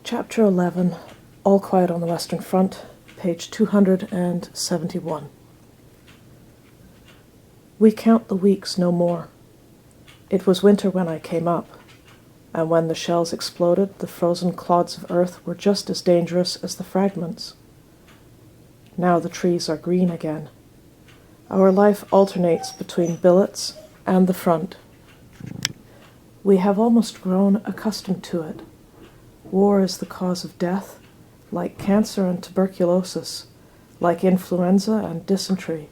Chapter 11, All Quiet on the Western Front, page 271. We count the weeks no more. It was winter when I came up, and when the shells exploded, the frozen clods of earth were just as dangerous as the fragments. Now the trees are green again. Our life alternates between billets and the front. We have almost grown accustomed to it. War is the cause of death, like cancer and tuberculosis, like influenza and dysentery.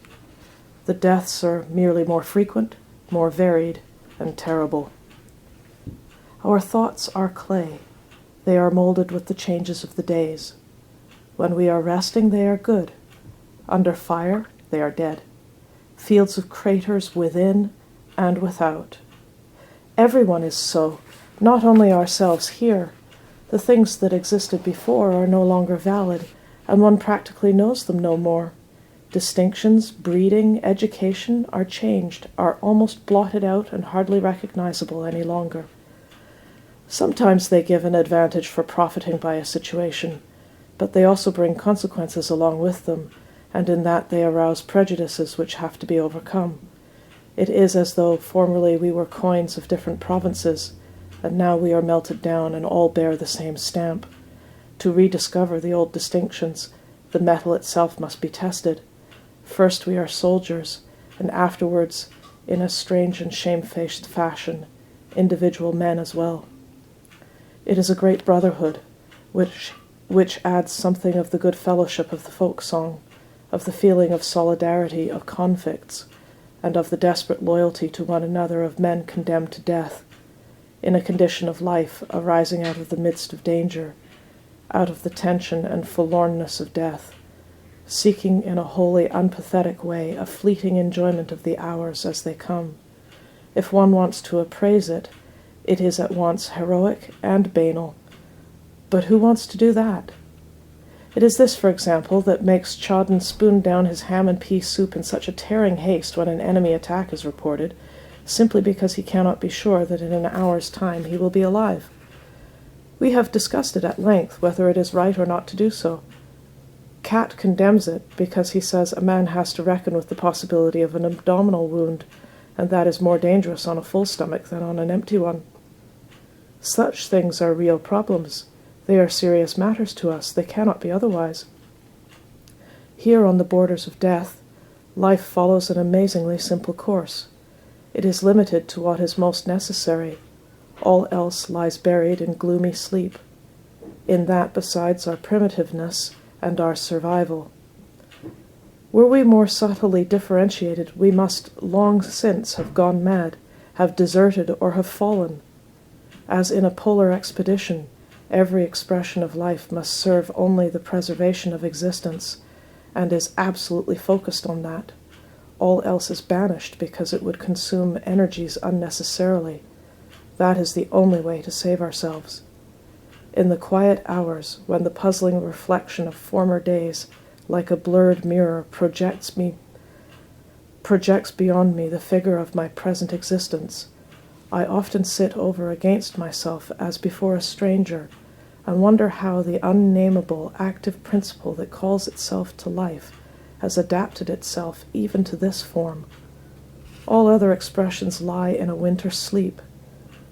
The deaths are merely more frequent, more varied, and terrible. Our thoughts are clay. They are molded with the changes of the days. When we are resting, they are good. Under fire, they are dead. Fields of craters within and without. Everyone is so, not only ourselves here. The things that existed before are no longer valid, and one practically knows them no more. Distinctions, breeding, education are changed, are almost blotted out and hardly recognizable any longer. Sometimes they give an advantage for profiting by a situation, but they also bring consequences along with them, and in that they arouse prejudices which have to be overcome. It is as though formerly we were coins of different provinces, and now we are melted down and all bear the same stamp. To rediscover the old distinctions, the metal itself must be tested. First we are soldiers, and afterwards, in a strange and shamefaced fashion, individual men as well. It is a great brotherhood, which adds something of the good fellowship of the folk song, of the feeling of solidarity of convicts, and of the desperate loyalty to one another of men condemned to death, in a condition of life arising out of the midst of danger, out of the tension and forlornness of death, seeking in a wholly unpathetic way a fleeting enjoyment of the hours as they come. If one wants to appraise it, it is at once heroic and banal. But who wants to do that? It is this, for example, that makes Chawdon spoon down his ham and pea soup in such a tearing haste when an enemy attack is reported, simply because he cannot be sure that in an hour's time he will be alive. We have discussed it at length, whether it is right or not to do so. Cat condemns it because he says a man has to reckon with the possibility of an abdominal wound, and that is more dangerous on a full stomach than on an empty one. Such things are real problems. They are serious matters to us. They cannot be otherwise. Here on the borders of death, life follows an amazingly simple course. It is limited to what is most necessary. All else lies buried in gloomy sleep. In that besides our primitiveness and our survival. Were we more subtly differentiated, we must long since have gone mad, have deserted, or have fallen. As in a polar expedition, every expression of life must serve only the preservation of existence, and is absolutely focused on that. All else is banished because it would consume energies unnecessarily. That is the only way to save ourselves. In the quiet hours, when the puzzling reflection of former days, like a blurred mirror, projects beyond me the figure of my present existence, I often sit over against myself as before a stranger, and wonder how the unnamable active principle that calls itself to life has adapted itself even to this form. All other expressions lie in a winter sleep.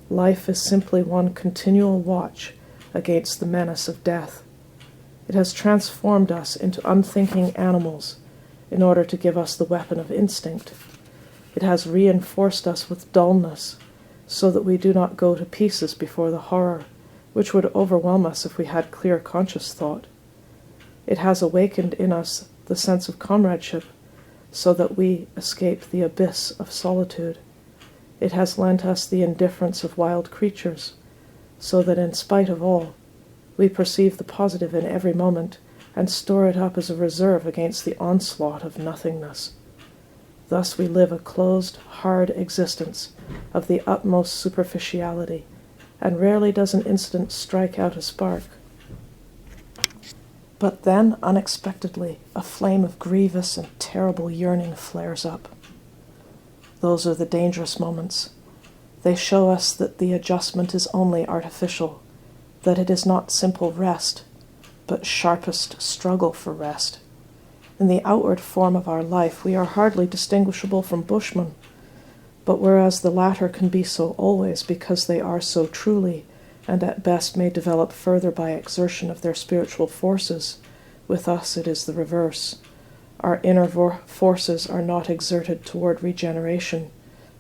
Life is simply one continual watch against the menace of death. It has transformed us into unthinking animals in order to give us the weapon of instinct. It has reinforced us with dullness so that we do not go to pieces before the horror, which would overwhelm us if we had clear conscious thought. It has awakened in us the sense of comradeship, so that we escape the abyss of solitude. It has lent us the indifference of wild creatures, so that in spite of all, we perceive the positive in every moment, and store it up as a reserve against the onslaught of nothingness. Thus we live a closed, hard existence of the utmost superficiality, and rarely does an incident strike out a spark. But then, unexpectedly, a flame of grievous and terrible yearning flares up. Those are the dangerous moments. They show us that the adjustment is only artificial, that it is not simple rest, but sharpest struggle for rest. In the outward form of our life, we are hardly distinguishable from bushmen, but whereas the latter can be so always because they are so truly, and at best may develop further by exertion of their spiritual forces, with us it is the reverse. Our inner forces are not exerted toward regeneration,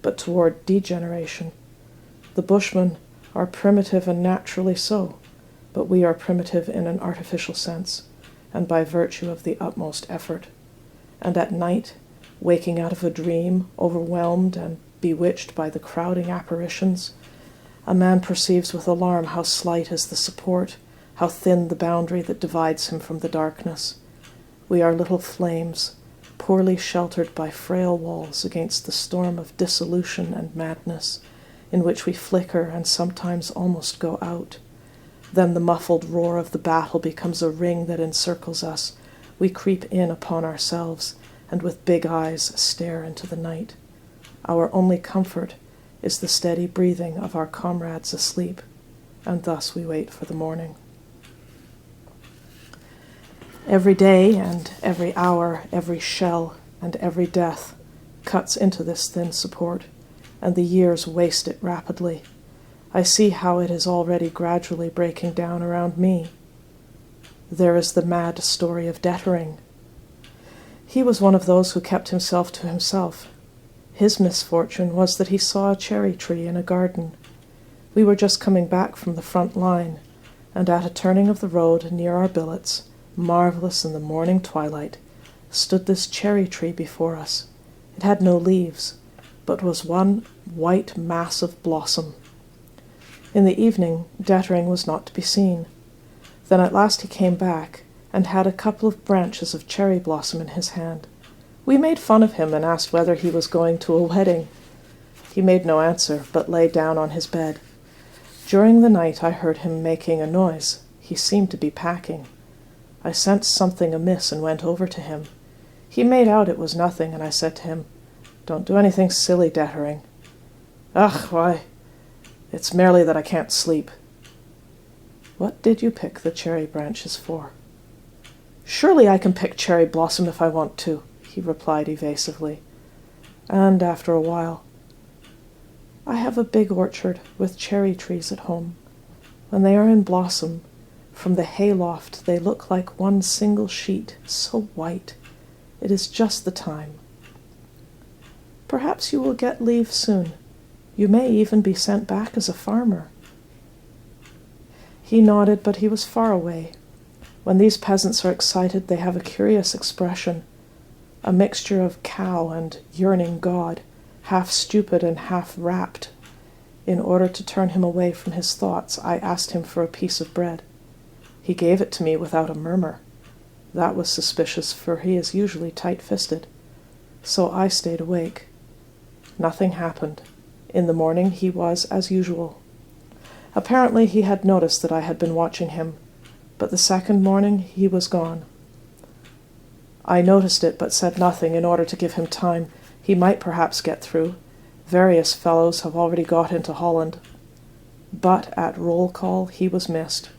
but toward degeneration. The bushmen are primitive and naturally so, but we are primitive in an artificial sense, and by virtue of the utmost effort. And at night, waking out of a dream, overwhelmed and bewitched by the crowding apparitions, a man perceives with alarm how slight is the support, how thin the boundary that divides him from the darkness. We are little flames, poorly sheltered by frail walls against the storm of dissolution and madness, in which we flicker and sometimes almost go out. Then the muffled roar of the battle becomes a ring that encircles us. We creep in upon ourselves, and with big eyes stare into the night. Our only comfort is the steady breathing of our comrades asleep, and thus we wait for the morning. Every day and every hour, every shell and every death cuts into this thin support, and the years waste it rapidly. I see how it is already gradually breaking down around me. There is the mad story of Dettering. He was one of those who kept himself to himself. His misfortune was that he saw a cherry tree in a garden. We were just coming back from the front line, and at a turning of the road near our billets, marvelous in the morning twilight, stood this cherry tree before us. It had no leaves, but was one white mass of blossom. In the evening, Dettering was not to be seen. Then at last he came back, and had a couple of branches of cherry blossom in his hand. We made fun of him and asked whether he was going to a wedding. He made no answer, but lay down on his bed. During the night I heard him making a noise. He seemed to be packing. I sensed something amiss and went over to him. He made out it was nothing, and I said to him, "Don't do anything silly, Dettering." "Ach, why, it's merely that I can't sleep." "What did you pick the cherry branches for?" "Surely I can pick cherry blossom if I want to," he replied evasively. And after a while, "I have a big orchard with cherry trees at home. When they are in blossom, from the hayloft they look like one single sheet, so white. It is just the time." "Perhaps you will get leave soon. You may even be sent back as a farmer." He nodded, but he was far away. When these peasants are excited, they have a curious expression, a mixture of cow and yearning God, half stupid and half rapt. In order to turn him away from his thoughts, I asked him for a piece of bread. He gave it to me without a murmur. That was suspicious, for he is usually tight-fisted. So I stayed awake. Nothing happened. In the morning he was as usual. Apparently he had noticed that I had been watching him, but the second morning he was gone. I noticed it, but said nothing in order to give him time. He might perhaps get through. Various fellows have already got into Holland. But at roll call he was missed.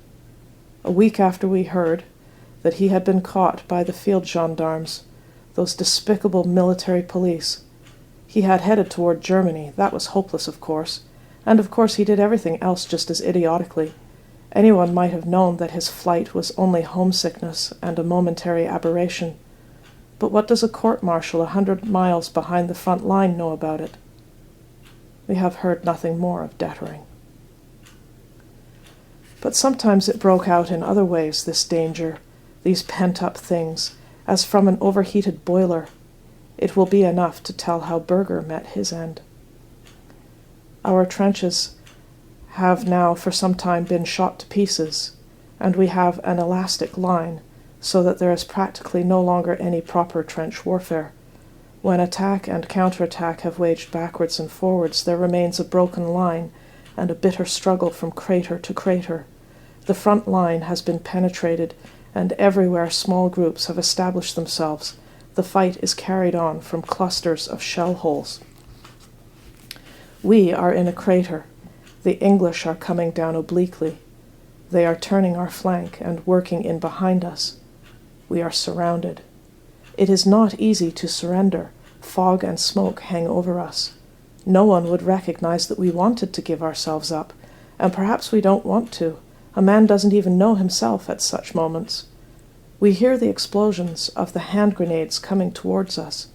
A week after we heard that he had been caught by the field gendarmes, those despicable military police. He had headed toward Germany. That was hopeless, of course. And of course he did everything else just as idiotically. Anyone might have known that his flight was only homesickness and a momentary aberration. But what does a court-martial 100 miles behind the front line know about it? We have heard nothing more of Dettering. But sometimes it broke out in other ways, this danger, these pent-up things, as from an overheated boiler. It will be enough to tell how Berger met his end. Our trenches have now for some time been shot to pieces, and we have an elastic line, so that there is practically no longer any proper trench warfare. When attack and counterattack have waged backwards and forwards, there remains a broken line and a bitter struggle from crater to crater. The front line has been penetrated, and everywhere small groups have established themselves. The fight is carried on from clusters of shell holes. We are in a crater. The English are coming down obliquely. They are turning our flank and working in behind us. We are surrounded. It is not easy to surrender. Fog and smoke hang over us. No one would recognize that we wanted to give ourselves up, and perhaps we don't want to. A man doesn't even know himself at such moments. We hear the explosions of the hand grenades coming towards us.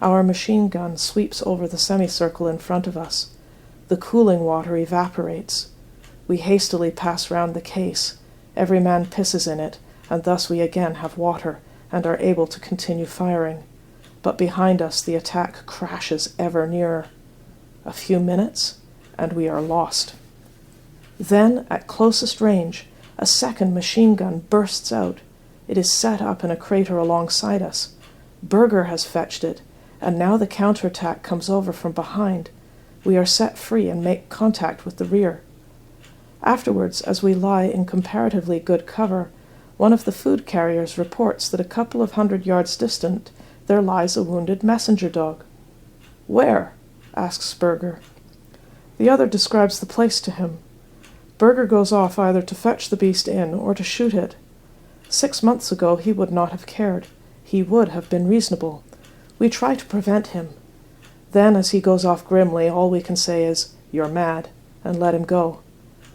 Our machine gun sweeps over the semicircle in front of us. The cooling water evaporates. We hastily pass round the case. Every man pisses in it, and thus we again have water and are able to continue firing. But behind us the attack crashes ever nearer. A few minutes, and we are lost. Then, at closest range, a second machine gun bursts out. It is set up in a crater alongside us. Berger has fetched it, and now the counterattack comes over from behind. We are set free and make contact with the rear. Afterwards, as we lie in comparatively good cover, one of the food carriers reports that a couple of 100 yards distant there lies a wounded messenger dog. "Where?" asks Berger. The other describes the place to him. Berger goes off either to fetch the beast in or to shoot it. 6 months ago he would not have cared. He would have been reasonable. We try to prevent him. Then, as he goes off grimly, all we can say is, "You're mad," and let him go.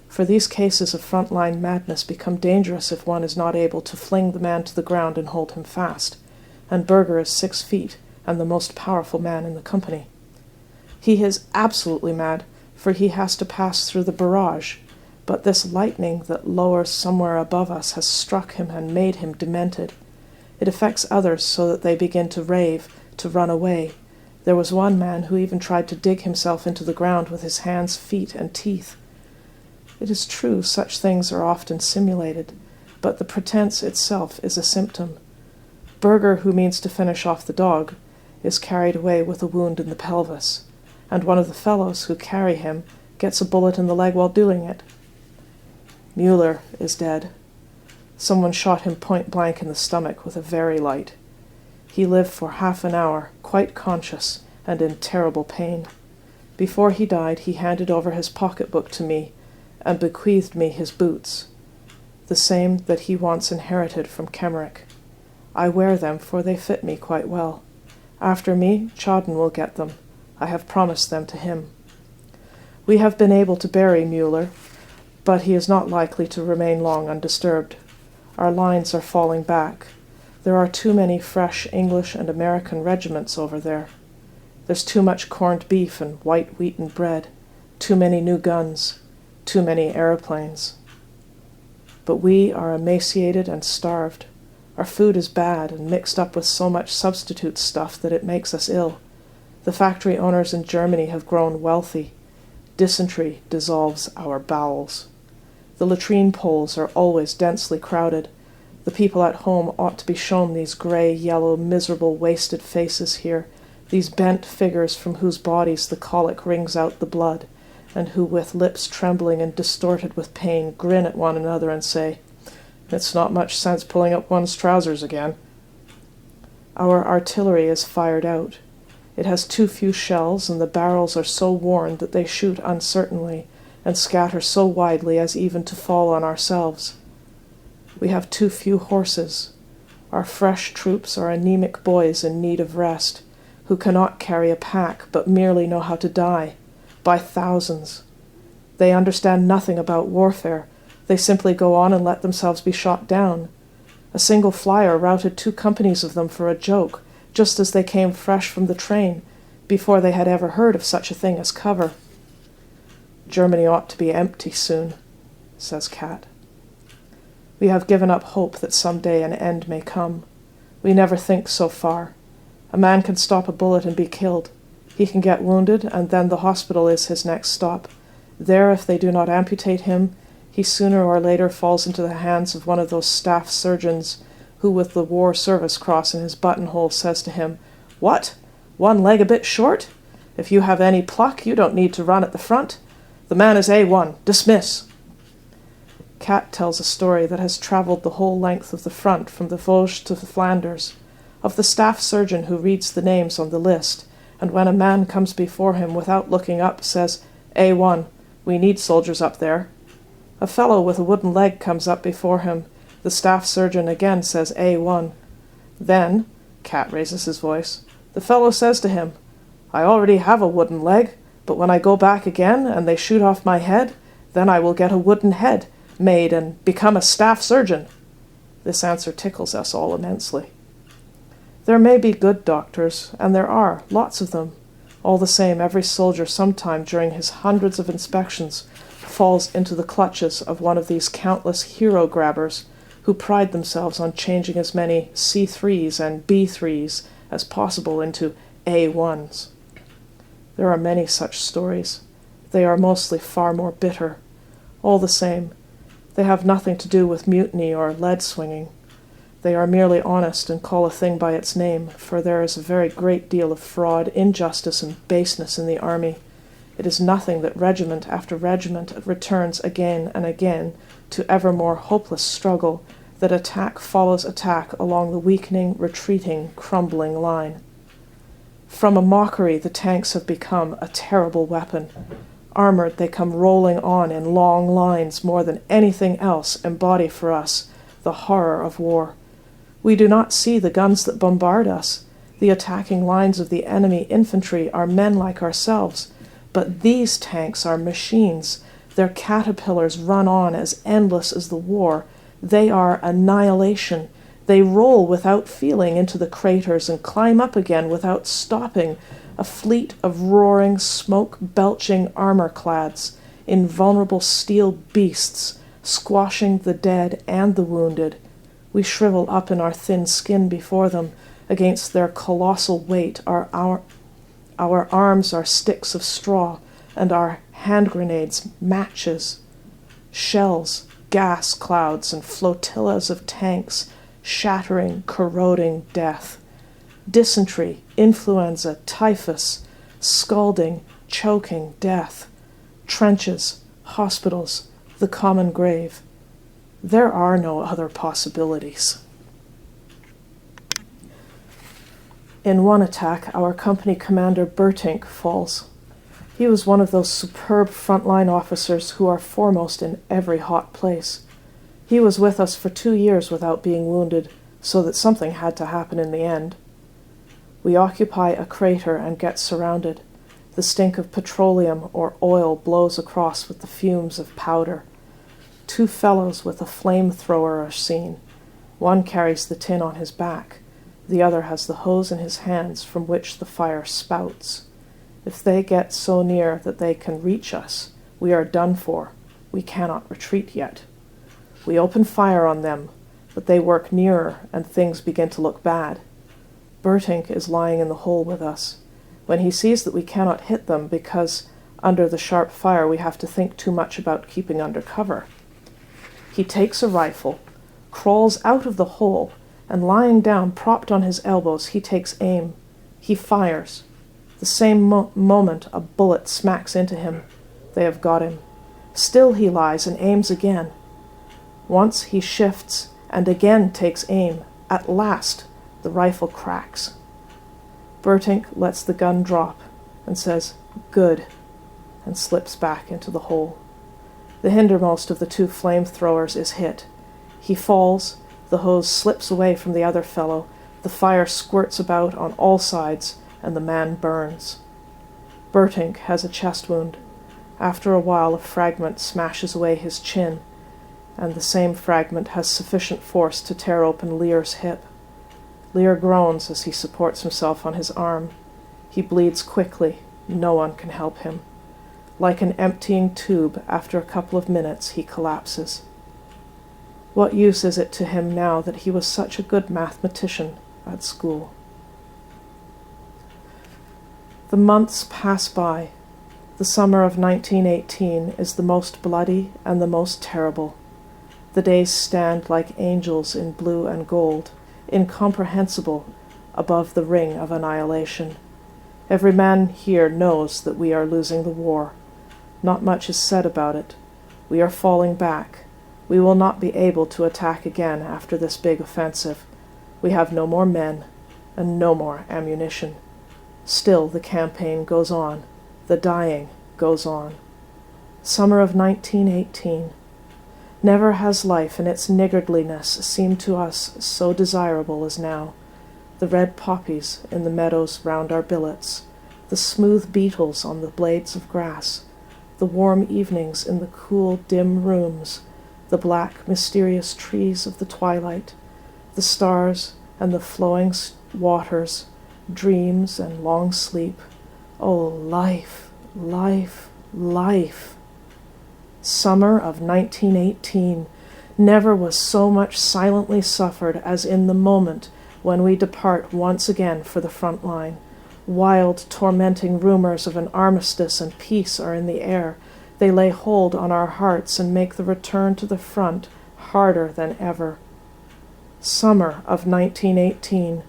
For these cases of front-line madness become dangerous if one is not able to fling the man to the ground and hold him fast, and Berger is 6 feet and the most powerful man in the company. He is absolutely mad, for he has to pass through the barrage, but this lightning that lowers somewhere above us has struck him and made him demented. It affects others so that they begin to rave, to run away. There was one man who even tried to dig himself into the ground with his hands, feet, and teeth. It is true such things are often simulated, but the pretense itself is a symptom. Berger, who means to finish off the dog, is carried away with a wound in the pelvis, and one of the fellows who carry him gets a bullet in the leg while doing it. Mueller is dead. Someone shot him point blank in the stomach with a very light. He lived for half an hour, quite conscious and in terrible pain. Before he died, he handed over his pocketbook to me and bequeathed me his boots, the same that he once inherited from Kemmerich. I wear them, for they fit me quite well. After me, Chauden will get them. I have promised them to him. We have been able to bury Mueller, but he is not likely to remain long undisturbed. Our lines are falling back. There are too many fresh English and American regiments over there. There's too much corned beef and white wheaten bread, too many new guns, too many aeroplanes. But we are emaciated and starved. Our food is bad and mixed up with so much substitute stuff that it makes us ill. The factory owners in Germany have grown wealthy. Dysentery dissolves our bowels. The latrine poles are always densely crowded. The people at home ought to be shown these gray, yellow, miserable, wasted faces here, these bent figures from whose bodies the colic wrings out the blood, and who, with lips trembling and distorted with pain, grin at one another and say, "It's not much sense pulling up one's trousers again." Our artillery is fired out. It has too few shells, and the barrels are so worn that they shoot uncertainly and scatter so widely as even to fall on ourselves. We have too few horses. Our fresh troops are anemic boys in need of rest, who cannot carry a pack but merely know how to die, by thousands. They understand nothing about warfare. They simply go on and let themselves be shot down. A single flyer routed 2 companies of them for a joke, just as they came fresh from the train, before they had ever heard of such a thing as cover. "Germany ought to be empty soon," says Cat. We have given up hope that some day an end may come. We never think so far. A man can stop a bullet and be killed. He can get wounded, and then the hospital is his next stop. There, if they do not amputate him, he sooner or later falls into the hands of one of those staff surgeons who, with the War Service Cross in his buttonhole, says to him, "What? One leg a bit short? If you have any pluck, you don't need to run at the front. The man is A1. Dismiss." Cat tells a story that has traveled the whole length of the front from the Vosges to Flanders, of the staff surgeon who reads the names on the list, and when a man comes before him without looking up, says, "A1, we need soldiers up there." A fellow with a wooden leg comes up before him. The staff surgeon again says A1. Then, Cat raises his voice, the fellow says to him, I already have a wooden leg, but when I go back again and they shoot off my head, then I will get a wooden head made and become a staff surgeon. This answer tickles us all immensely. There may be good doctors, and there are, lots of them. All the same, every soldier sometime during his hundreds of inspections falls into the clutches of one of these countless hero-grabbers who pride themselves on changing as many C3s and B3s as possible into A1s. There are many such stories. They are mostly far more bitter. All the same, they have nothing to do with mutiny or lead swinging. They are merely honest and call a thing by its name, for there is a very great deal of fraud, injustice, and baseness in the army. It is nothing that regiment after regiment returns again and again to ever more hopeless struggle, that attack follows attack along the weakening, retreating, crumbling line. From a mockery, the tanks have become a terrible weapon. Armored, they come rolling on in long lines more than anything else embody for us the horror of war. We do not see the guns that bombard us. The attacking lines of the enemy infantry are men like ourselves. But these tanks are machines. Their caterpillars run on as endless as the war. They are annihilation. They roll without feeling into the craters and climb up again without stopping, a fleet of roaring, smoke-belching armor-clads, invulnerable steel beasts, squashing the dead and the wounded. We shrivel up in our thin skin before them. Against their colossal weight, our arms are sticks of straw, and our hand grenades matches. Shells, gas clouds, and flotillas of tanks, shattering, corroding death. Dysentery, influenza, typhus, scalding, choking death. Trenches, hospitals, the common grave. There are no other possibilities. In one attack, our company commander Bertink falls. He was one of those superb frontline officers who are foremost in every hot place. He was with us for 2 years without being wounded, so that something had to happen in the end. We occupy a crater and get surrounded. The stink of petroleum or oil blows across with the fumes of powder. 2 fellows with a flamethrower are seen. One carries the tin on his back. The other has the hose in his hands from which the fire spouts. If they get so near that they can reach us, we are done for. We cannot retreat yet. We open fire on them, but they work nearer and things begin to look bad. Bertink is lying in the hole with us. When he sees that we cannot hit them because under the sharp fire we have to think too much about keeping under cover, he takes a rifle, crawls out of the hole, and lying down, propped on his elbows, he takes aim. He fires. The same moment a bullet smacks into him. They have got him. Still he lies and aims again. Once he shifts and again takes aim. At last the rifle cracks. Bertink lets the gun drop and says, "Good," and slips back into the hole. The hindermost of the 2 flamethrowers is hit. He falls, the hose slips away from the other fellow, the fire squirts about on all sides, and the man burns. Bertink has a chest wound. After a while a fragment smashes away his chin, and the same fragment has sufficient force to tear open Lear's hip. Lear groans as he supports himself on his arm. He bleeds quickly. No one can help him. Like an emptying tube, after a couple of minutes he collapses. What use is it to him now that he was such a good mathematician at school? The months pass by. The summer of 1918 is the most bloody and the most terrible. The days stand like angels in blue and gold, incomprehensible above the ring of annihilation. Every man here knows that we are losing the war. Not much is said about it. We are falling back. We will not be able to attack again after this big offensive. We have no more men and no more ammunition. Still the campaign goes on. The dying goes on. Summer of 1918. Never has life in its niggardliness seemed to us so desirable as now. The red poppies in the meadows round our billets, the smooth beetles on the blades of grass, the warm evenings in the cool, dim rooms, the black, mysterious trees of the twilight, the stars and the flowing waters, dreams and long sleep. Oh, life, life, life! Summer of 1918. Never was so much silently suffered as in the moment when we depart once again for the front line. Wild, tormenting rumors of an armistice and peace are in the air. They lay hold on our hearts and make the return to the front harder than ever. Summer of 1918.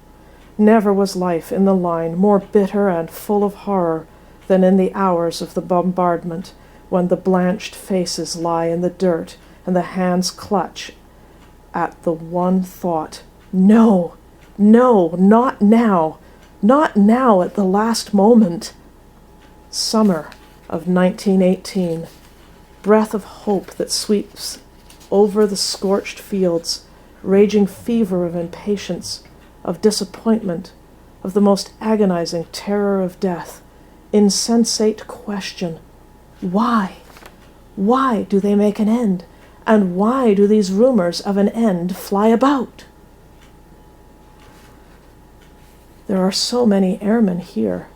Never was life in the line more bitter and full of horror than in the hours of the bombardment, when the blanched faces lie in the dirt and the hands clutch at the one thought, no, no, not now, not now at the last moment. Summer of 1918. Breath of hope that sweeps over the scorched fields, raging fever of impatience, of disappointment, of the most agonizing terror of death, insensate question, why? Why do they make an end? And why do these rumors of an end fly about? There are so many airmen here,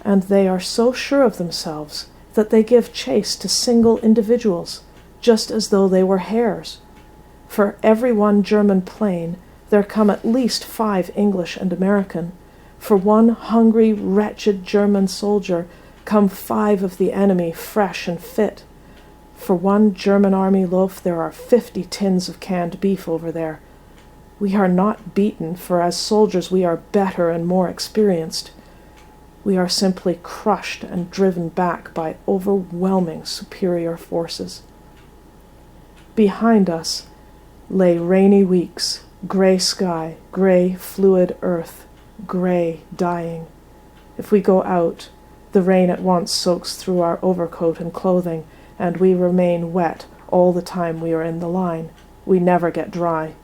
and they are so sure of themselves that they give chase to single individuals, just as though they were hares. For every one German plane, there come at least 5 English and American. For one hungry, wretched German soldier, come 5 of the enemy, fresh and fit. For one German army loaf, there are 50 tins of canned beef over there. We are not beaten, for as soldiers we are better and more experienced. We are simply crushed and driven back by overwhelming superior forces. Behind us lay rainy weeks, gray sky, gray fluid earth, gray dying. If we go out, the rain at once soaks through our overcoat and clothing, and we remain wet all the time we are in the line. We never get dry.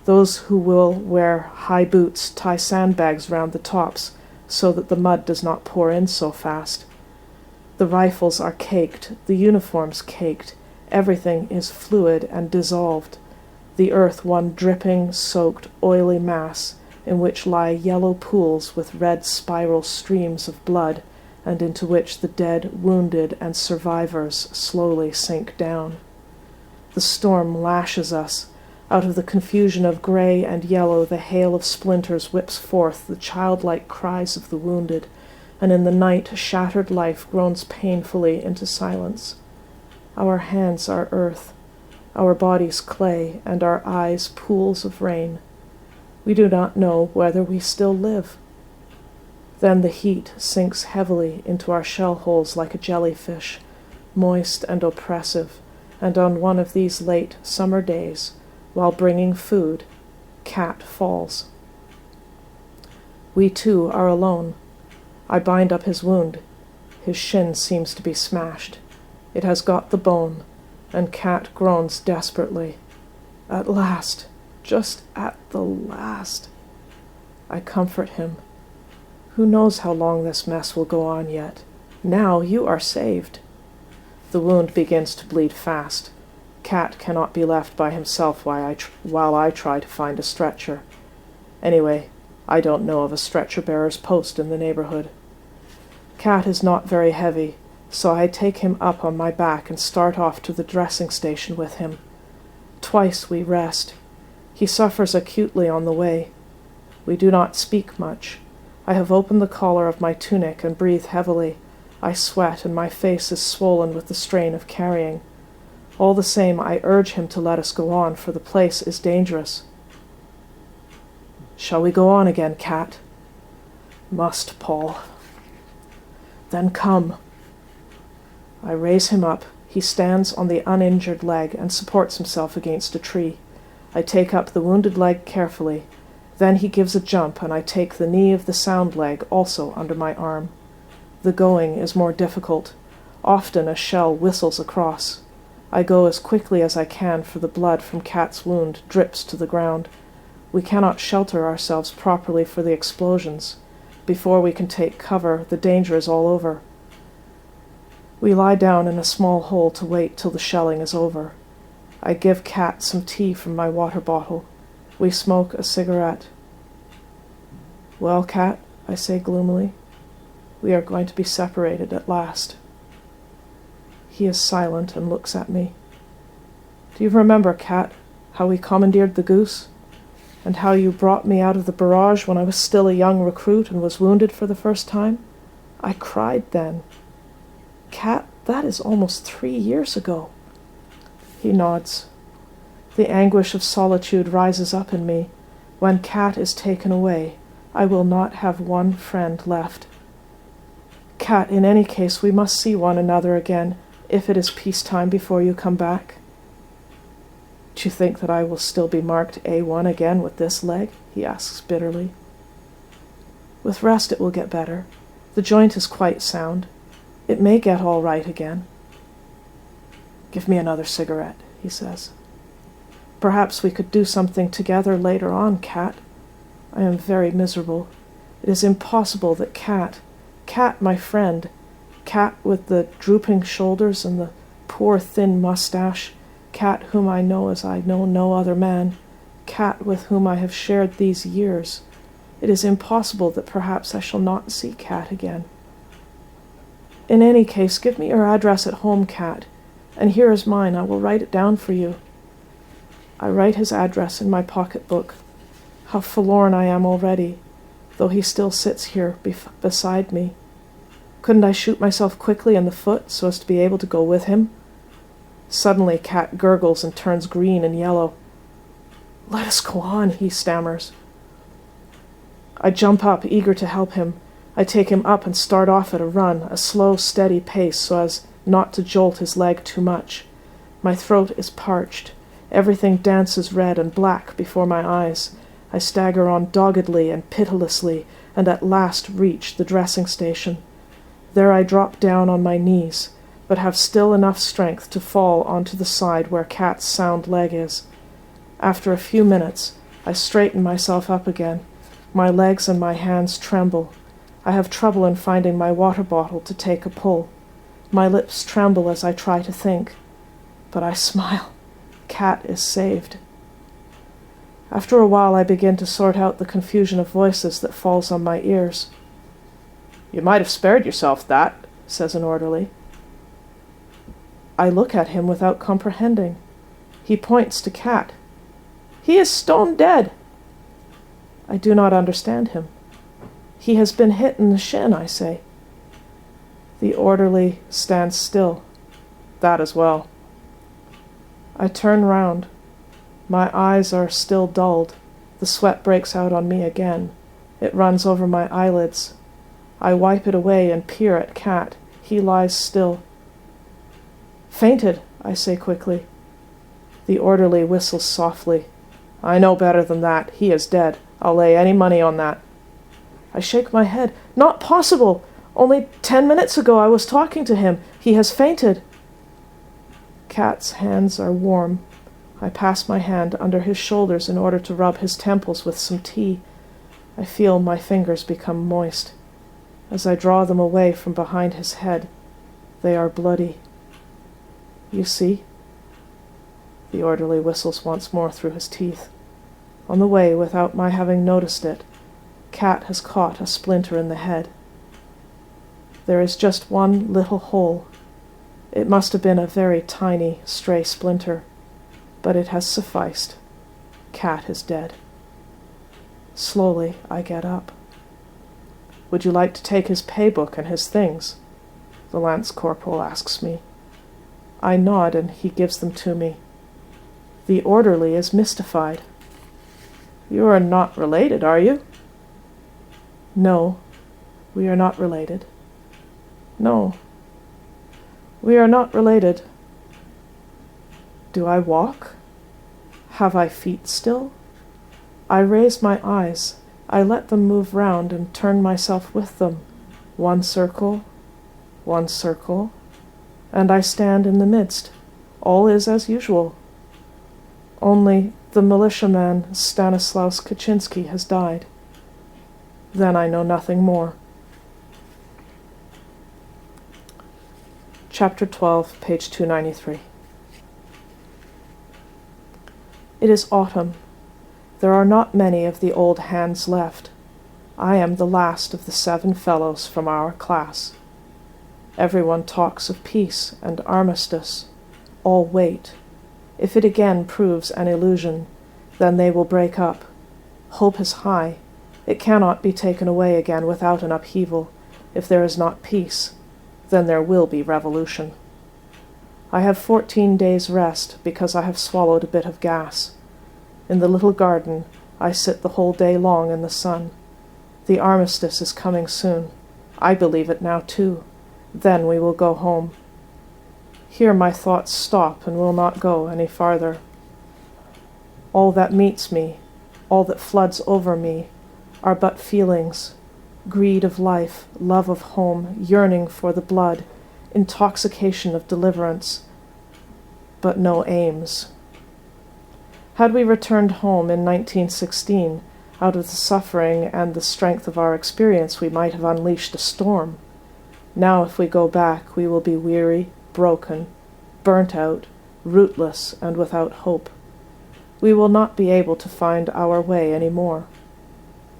Those who will wear high boots tie sandbags round the tops so that the mud does not pour in so fast. The rifles are caked, the uniforms caked, everything is fluid and dissolved, the earth one dripping, soaked, oily mass in which lie yellow pools with red spiral streams of blood, and into which the dead, wounded, and survivors slowly sink down. The storm lashes us. Out of the confusion of gray and yellow, the hail of splinters whips forth the childlike cries of the wounded, and in the night shattered life groans painfully into silence. Our hands are earth, our bodies clay, and our eyes pools of rain. We do not know whether we still live. Then the heat sinks heavily into our shell holes like a jellyfish, moist and oppressive, and on one of these late summer days, while bringing food, Cat falls. We too are alone. I bind up his wound. His shin seems to be smashed. It has got the bone, and Cat groans desperately. At last, just at the last. I comfort him. Who knows how long this mess will go on yet? Now you are saved. The wound begins to bleed fast. Cat cannot be left by himself while I try to find a stretcher. Anyway, I don't know of a stretcher-bearer's post in the neighborhood. Cat is not very heavy, so I take him up on my back and start off to the dressing station with him. Twice we rest. He suffers acutely on the way. We do not speak much. I have opened the collar of my tunic and breathe heavily. I sweat, and my face is swollen with the strain of carrying. All the same, I urge him to let us go on, for the place is dangerous. Shall we go on again, Cat? Must, Paul. Then come. I raise him up. He stands on the uninjured leg and supports himself against a tree. I take up the wounded leg carefully. Then he gives a jump, and I take the knee of the sound leg also under my arm. The going is more difficult. Often a shell whistles across. I go as quickly as I can, for the blood from Kat's wound drips to the ground. We cannot shelter ourselves properly for the explosions. Before we can take cover, the danger is all over. We lie down in a small hole to wait till the shelling is over. I give Kat some tea from my water bottle. We smoke a cigarette. "Well, Kat," I say gloomily, "we are going to be separated at last." He is silent and looks at me. "Do you remember, Kat, how we commandeered the Goose? And how you brought me out of the barrage when I was still a young recruit and was wounded for the first time? I cried then. Kat, that is almost 3 years ago." He nods. The anguish of solitude rises up in me. When Kat is taken away, I will not have one friend left. "Kat, in any case, we must see one another again, if it is peacetime before you come back." "Do you think that I will still be marked A1 again with this leg?" he asks bitterly. "With rest it will get better. The joint is quite sound. It may get all right again." "Give me another cigarette," he says. "Perhaps we could do something together later on, Kat. I am very miserable. It is impossible that Kat, my friend, Kat with the drooping shoulders and the poor thin mustache, Kat whom I know as I know no other man, Kat with whom I have shared these years. It is impossible that perhaps I shall not see Kat again. In any case, give me your address at home, Kat, and here is mine. I will write it down for you." I write his address in my pocketbook. How forlorn I am already, though he still sits here beside me. Couldn't I shoot myself quickly in the foot so as to be able to go with him? Suddenly Kat gurgles and turns green and yellow. "Let us go on," he stammers. I jump up, eager to help him. I take him up and start off at a run, a slow, steady pace so as not to jolt his leg too much. My throat is parched. Everything dances red and black before my eyes. I stagger on doggedly and pitilessly, and at last reach the dressing station. There I drop down on my knees, but have still enough strength to fall onto the side where Kat's sound leg is. After a few minutes, I straighten myself up again. My legs and my hands tremble. I have trouble in finding my water bottle to take a pull. My lips tremble as I try to think. But I smile. Kat is saved. After a while I begin to sort out the confusion of voices that falls on my ears. "You might have spared yourself that," says an orderly. I look at him without comprehending. He points to Kat. "He is stone dead." I do not understand him. "He has been hit in the shin," I say. The orderly stands still. "That as well." I turn round. My eyes are still dulled. The sweat breaks out on me again. It runs over my eyelids. I wipe it away and peer at Kat. He lies still. "Fainted," I say quickly. The orderly whistles softly. "I know better than that. He is dead. I'll lay any money on that." I shake my head. "Not possible! Only 10 minutes ago I was talking to him. He has fainted." Kat's hands are warm. I pass my hand under his shoulders in order to rub his temples with some tea. I feel my fingers become moist. As I draw them away from behind his head, they are bloody. "You see?" The orderly whistles once more through his teeth. On the way, without my having noticed it, Kat has caught a splinter in the head. There is just one little hole. It must have been a very tiny, stray splinter, but it has sufficed. Kat is dead. Slowly, I get up. "Would you like to take his pay book and his things?" the lance corporal asks me. I nod and he gives them to me. The orderly is mystified. "You are not related, are you?" "No, we are not related." "No, we are not related." Do I walk? Have I feet still? I raise my eyes. I let them move round and turn myself with them. One circle, and I stand in the midst, All is as usual. Only the militiaman Stanislaus Kaczynski has died. Then I know nothing more. Chapter 12, page 293. It is autumn. There are not many of the old hands left. I am the last of the 7 fellows from our class. Everyone talks of peace and armistice. All wait. If it again proves an illusion, then they will break up. Hope is high. It cannot be taken away again without an upheaval. If there is not peace, then there will be revolution. I have 14 days' rest because I have swallowed a bit of gas. In the little garden, I sit the whole day long in the sun. The armistice is coming soon. I believe it now too. Then we will go home. Here my thoughts stop and will not go any farther. All that meets me, all that floods over me, are but feelings: greed of life, love of home, yearning for the blood, intoxication of deliverance, but no aims. Had we returned home in 1916, out of the suffering and the strength of our experience, we might have unleashed a storm. Now if we go back, we will be weary, broken, burnt out, rootless, and without hope. We will not be able to find our way any more,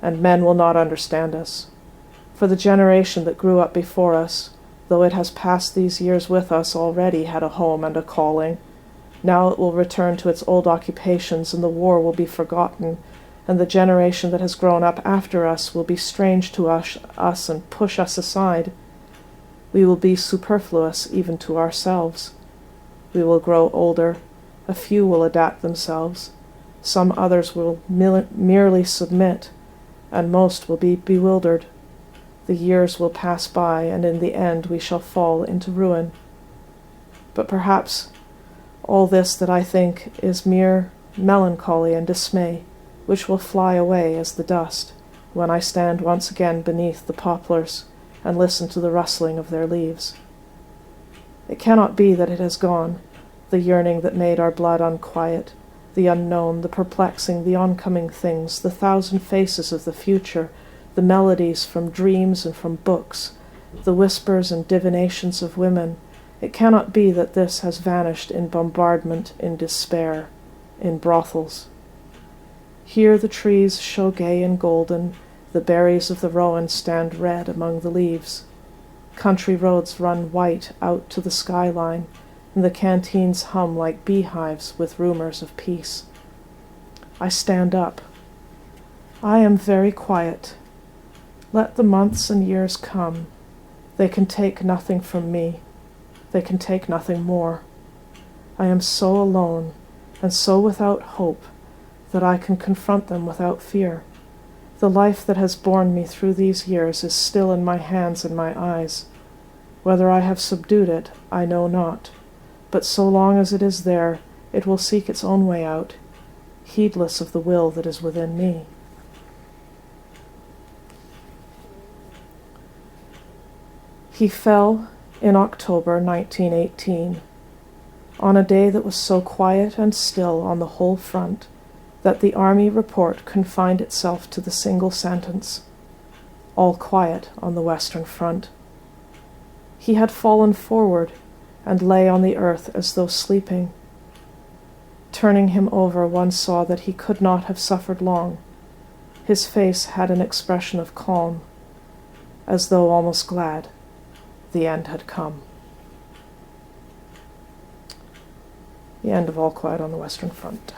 and men will not understand us. For the generation that grew up before us, though it has passed these years with us already, had a home and a calling. Now it will return to its old occupations, and the war will be forgotten, and the generation that has grown up after us will be strange to us and push us aside. We will be superfluous even to ourselves. We will grow older. A few will adapt themselves. Some others will merely submit, and most will be bewildered. The years will pass by, and in the end we shall fall into ruin. But perhaps all this that I think is mere melancholy and dismay, which will fly away as the dust when I stand once again beneath the poplars and listen to the rustling of their leaves. It cannot be that it has gone, the yearning that made our blood unquiet, the unknown, the perplexing, the oncoming things, the 1,000 faces of the future, the melodies from dreams and from books, the whispers and divinations of women. It cannot be that this has vanished in bombardment, in despair, in brothels. Here the trees show gay and golden, the berries of the rowan stand red among the leaves. Country roads run white out to the skyline, and the canteens hum like beehives with rumors of peace. I stand up. I am very quiet. Let the months and years come. They can take nothing from me. They can take nothing more. I am so alone and so without hope that I can confront them without fear. The life that has borne me through these years is still in my hands and my eyes. Whether I have subdued it, I know not, but so long as it is there, it will seek its own way out, heedless of the will that is within me. He fell in October 1918, on a day that was so quiet and still on the whole front that the army report confined itself to the single sentence, "All quiet on the Western Front." He had fallen forward and lay on the earth as though sleeping. Turning him over, one saw that he could not have suffered long. His face had an expression of calm, as though almost glad the end had come. The end of All Quiet on the Western Front.